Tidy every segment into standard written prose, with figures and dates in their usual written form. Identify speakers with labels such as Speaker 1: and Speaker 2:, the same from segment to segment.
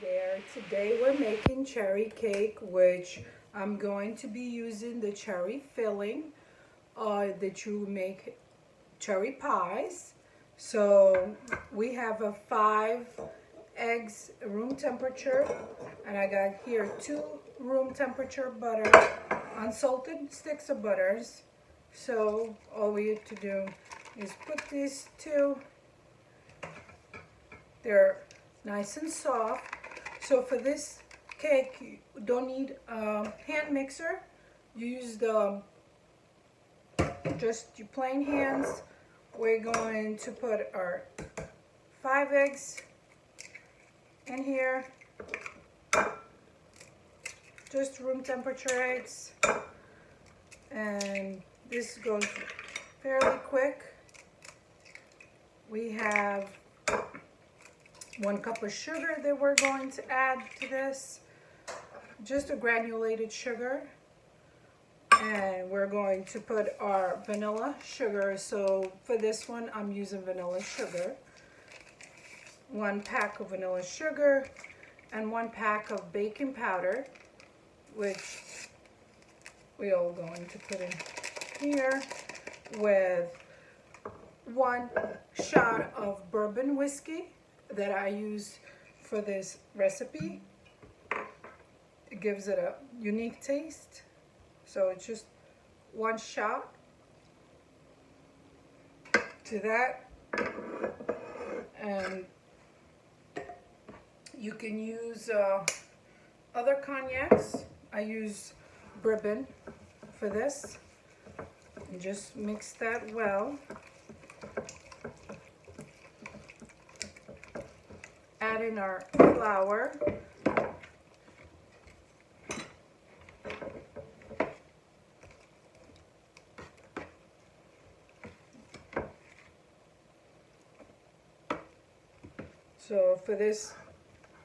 Speaker 1: there. Today we're making cherry cake, which I'm going to be using the cherry filling that you make cherry pies. So we have 5 eggs room temperature, and I got here 2 room temperature butter, unsalted sticks of butters. So all we have to do is put these 2. They're nice and soft. So for this cake, you don't need a hand mixer. You use just your plain hands. We're going to put our 5 eggs in here. Just room temperature eggs. And this goes fairly quick. We have 1 cup of sugar that we're going to add to this, just a granulated sugar, and we're going to put our vanilla sugar. So for this one I'm using vanilla sugar, 1 pack of vanilla sugar and 1 pack of baking powder, which we are going to put in here, with 1 shot of bourbon whiskey that I use for this recipe. It gives it a unique taste. So it's just 1 shot to that. And you can use other cognacs. I use bourbon for this. And just mix that well. Add in our flour. So for this,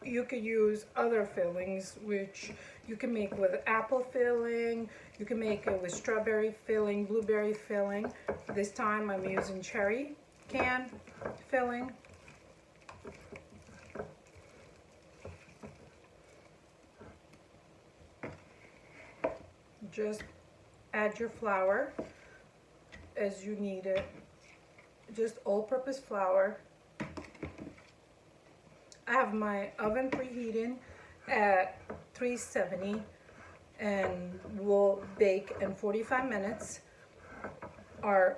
Speaker 1: you could use other fillings, which you can make with apple filling, you can make it with strawberry filling, blueberry filling. This time I'm using cherry can filling. Just add your flour as you need it. Just all-purpose flour. I have my oven preheating at 370 and we'll bake in 45 minutes. Our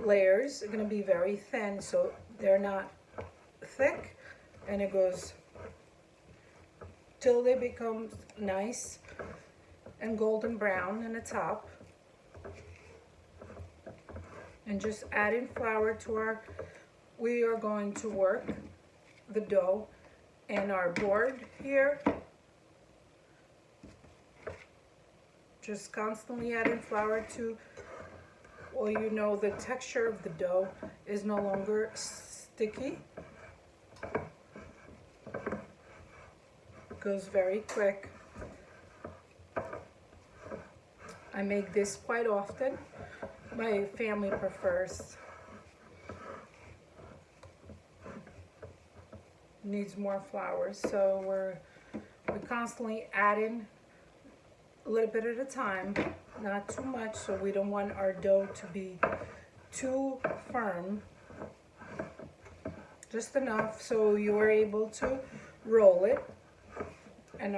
Speaker 1: layers are going to be very thin, so they're not thick, and it goes till they become nice and golden brown in the top. And just adding flour to our, we are going to work the dough and our board here. Just constantly adding flour to, well, you know, the texture of the dough is no longer sticky. It goes very quick. I make this quite often. My family prefers. Needs more flour, so we're constantly adding a little bit at a time, not too much, so we don't want our dough to be too firm. Just enough so you are able to roll it, and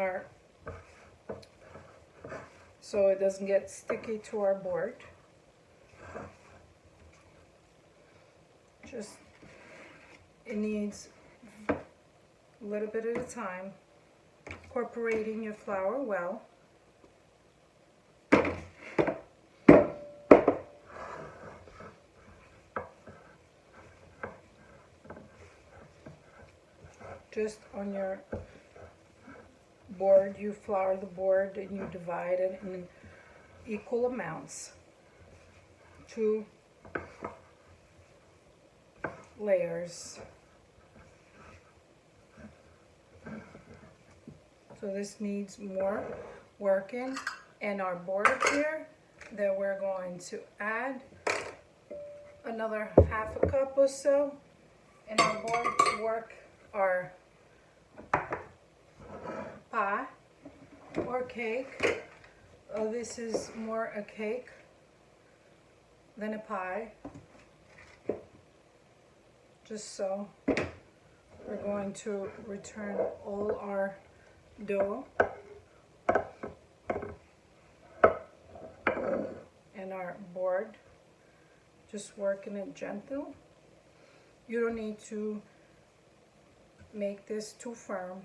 Speaker 1: so it doesn't get sticky to our board. Just, it needs a little bit at a time, incorporating your flour well. Just on your board, you flour the board and you divide it in equal amounts. 2 layers. So this needs more working. And our board here that we're going to add another half a cup or so in our board to work our for cake. This is more a cake than a pie. Just so. We're going to return all our dough and our board. Just working it gentle. You don't need to make this too firm.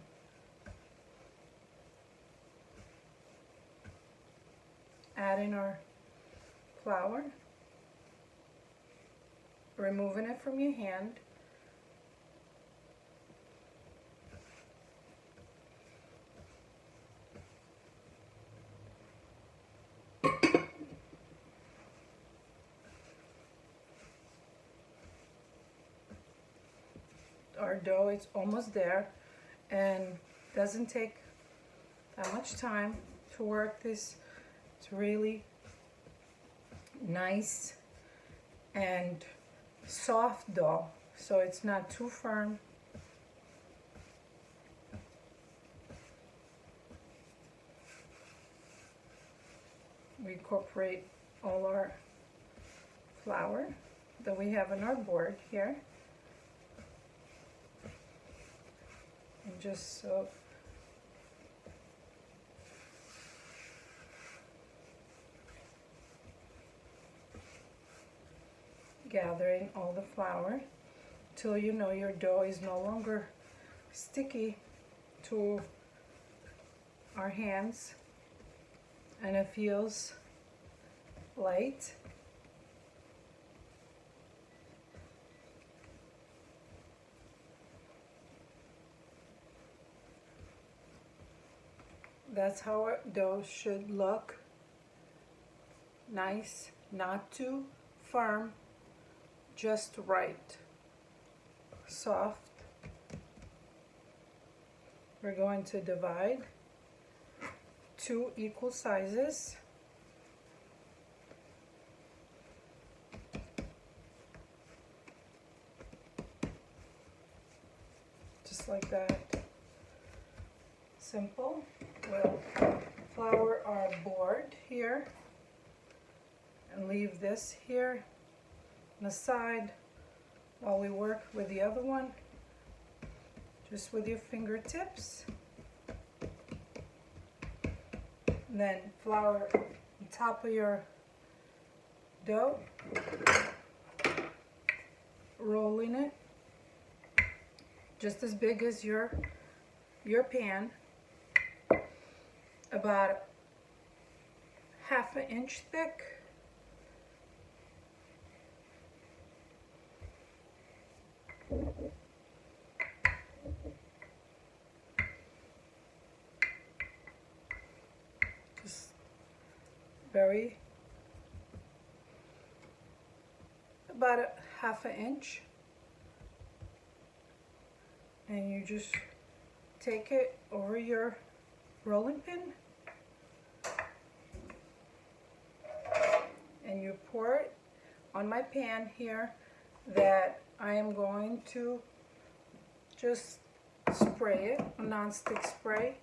Speaker 1: Adding our flour, removing it from your hand. Our dough is almost there, and doesn't take that much time to work this. It's really nice and soft dough, so it's not too firm. We incorporate all our flour that we have on our board here. And just so gathering all the flour till you know your dough is no longer sticky to our hands and it feels light. That's how our dough should look. Nice, not too firm, just right. Soft. We're going to divide 2 equal sizes. Just like that. Simple. We'll flour our board here and leave this here on the side while we work with the other one, just with your fingertips. And then flour on top of your dough, rolling it just as big as your pan, about 1/2 inch thick. Just very, about 1/2 inch. And you just take it over your rolling pin and you pour it on my pan here that I am going to just spray it, a non-stick spray.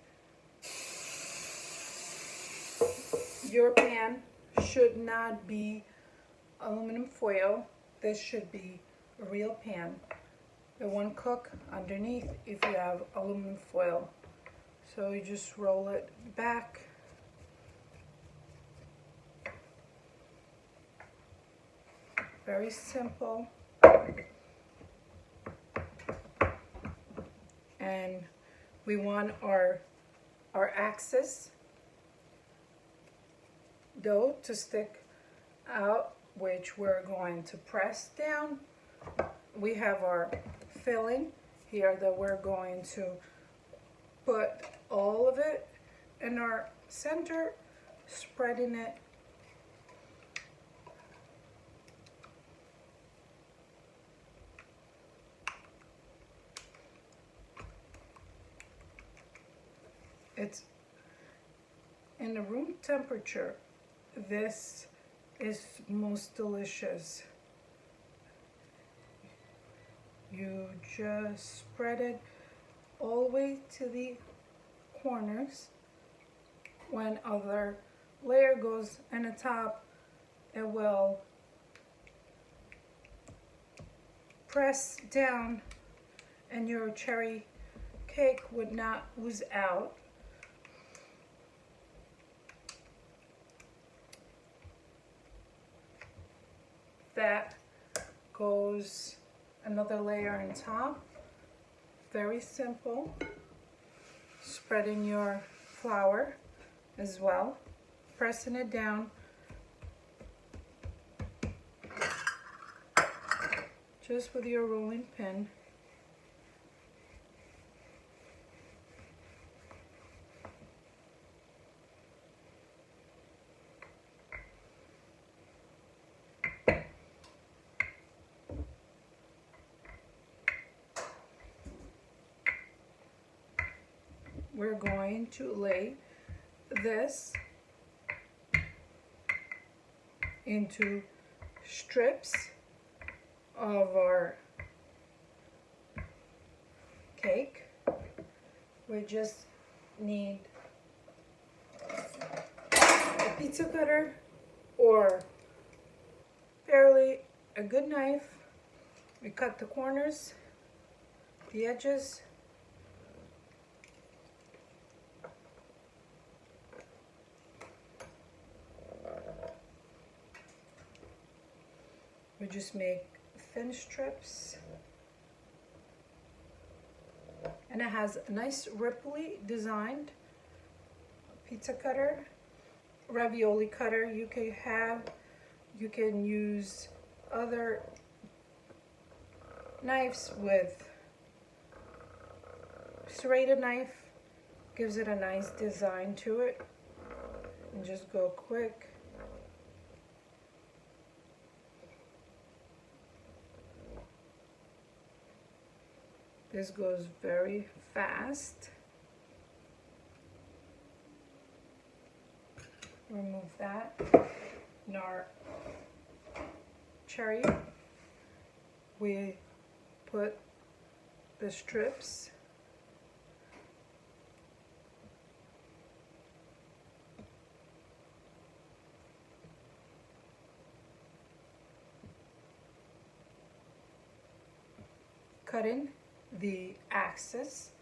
Speaker 1: Your pan should not be aluminum foil. This should be a real pan. It won't cook underneath if you have aluminum foil. So you just roll it back. Very simple. And we want our axis dough to stick out, which we're going to press down. We have our filling here that we're going to put all of it in our center, spreading it it's in the room temperature. This is most delicious. You just spread it all the way to the corners when other layer goes in the top, it will press down and your cherry cake would not ooze out. That goes another layer on top. Very simple. Spreading your flour as well, pressing it down. Just with your rolling pin. We're going to lay this into strips of our cake. We just need a pizza cutter or a good knife. We cut the corners, the edges. We just make thin strips, and it has a nice ripply designed pizza cutter, ravioli cutter you can have. You can use other knives with serrated knife, gives it a nice design to it, and just go quick. This goes very fast. Remove that. In our cherry, we put the strips. Cutting the axis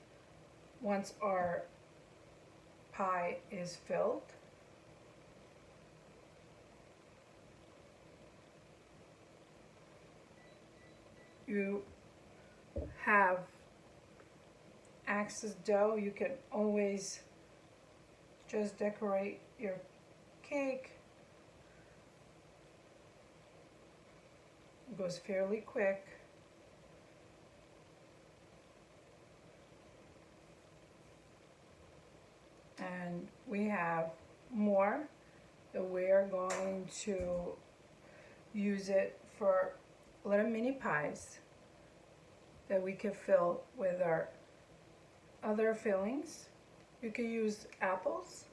Speaker 1: once our pie is filled. You have axis dough, you can always just decorate your cake. It goes fairly quick. And we have more that we're going to use it for little mini pies that we can fill with our other fillings. You can use apples,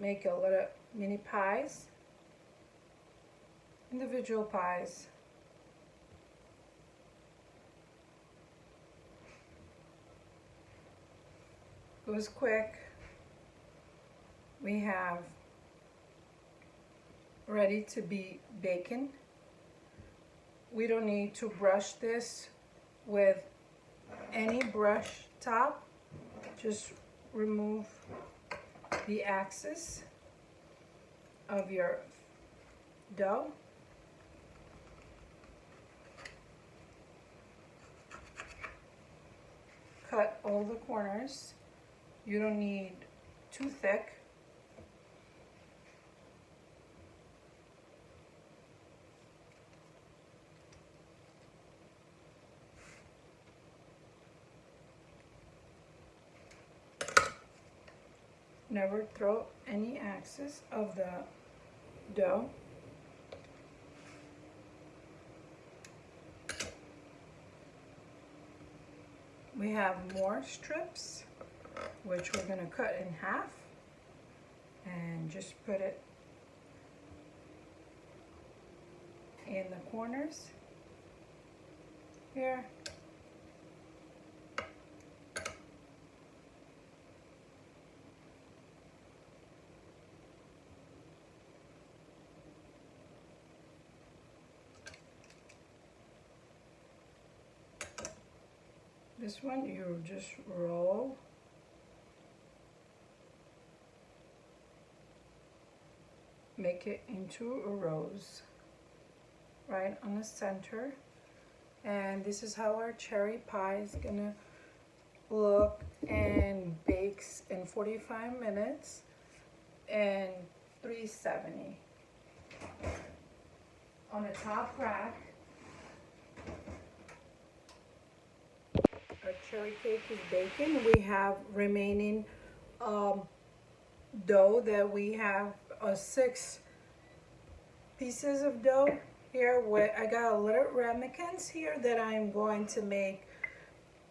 Speaker 1: make a little mini pies, individual pies. Goes quick. We have ready to be baking. We don't need to brush this with any brush top. Just remove the axis of your dough. Cut all the corners. You don't need too thick. Never throw any excess of the dough. We have more strips, which we're going to cut in half and just put it in the corners here. This one you just roll. Make it into a rose right on the center. And this is how our cherry pie is gonna look, and bakes in 45 minutes and 370. On the top rack, our cherry cake is baking. We have remaining dough that we have 6 pieces of dough here. I got a little ramekins here that I'm going to make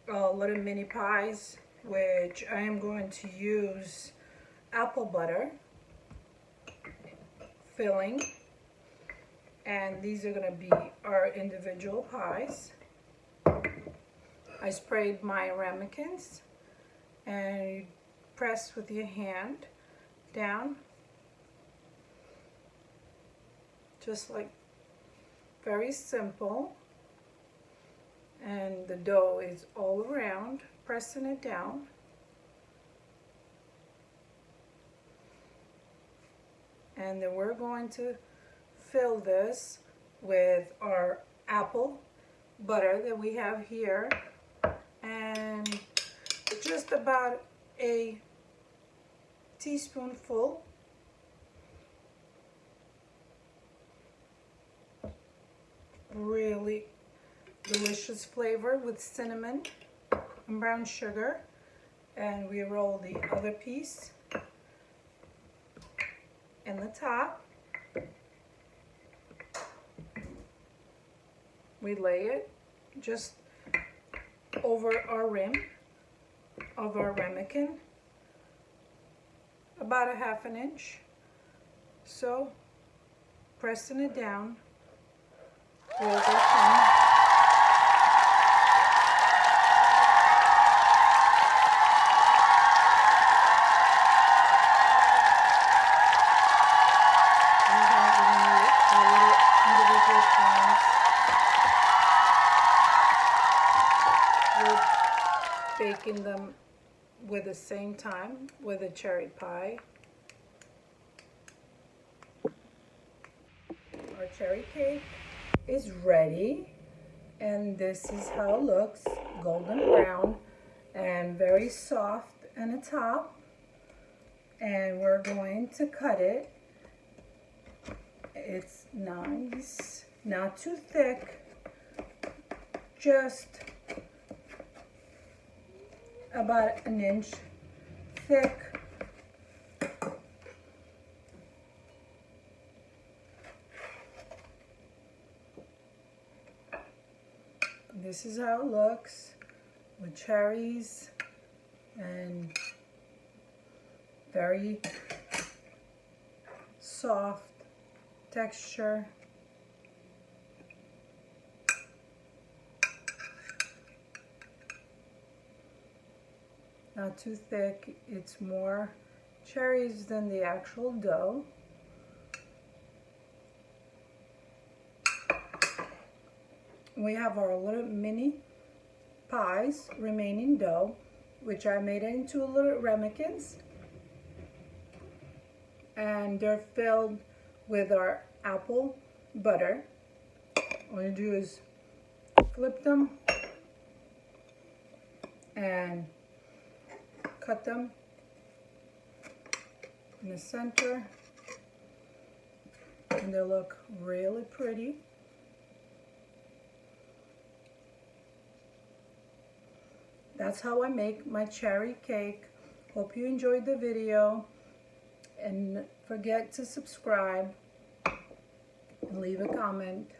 Speaker 1: little mini pies, which I am going to use apple butter filling, and these are going to be our individual pies. I sprayed my ramekins, and you press with your hand down, just like, very simple. And the dough is all around, pressing it down. And then we're going to fill this with our apple butter that we have here, and just about a teaspoonful. Really delicious flavor with cinnamon and brown sugar. And we roll the other piece in the top. We lay it just over our rim of our ramekin, about a ½ inch. So pressing it down with our thumb. Baking them with the same time with a cherry pie. Our cherry cake is ready, and this is how it looks, golden brown and very soft on the top. And we're going to cut it. It's nice, not too thick, just about 1 inch thick. This is how it looks with cherries and very soft texture. Not too thick. It's more cherries than the actual dough. We have our little mini pies, remaining dough, which I made into little ramekins. And they're filled with our apple butter. All you do is flip them and cut them in the center, and they look really pretty. That's how I make my cherry cake. Hope you enjoyed the video, and forget to subscribe and leave a comment.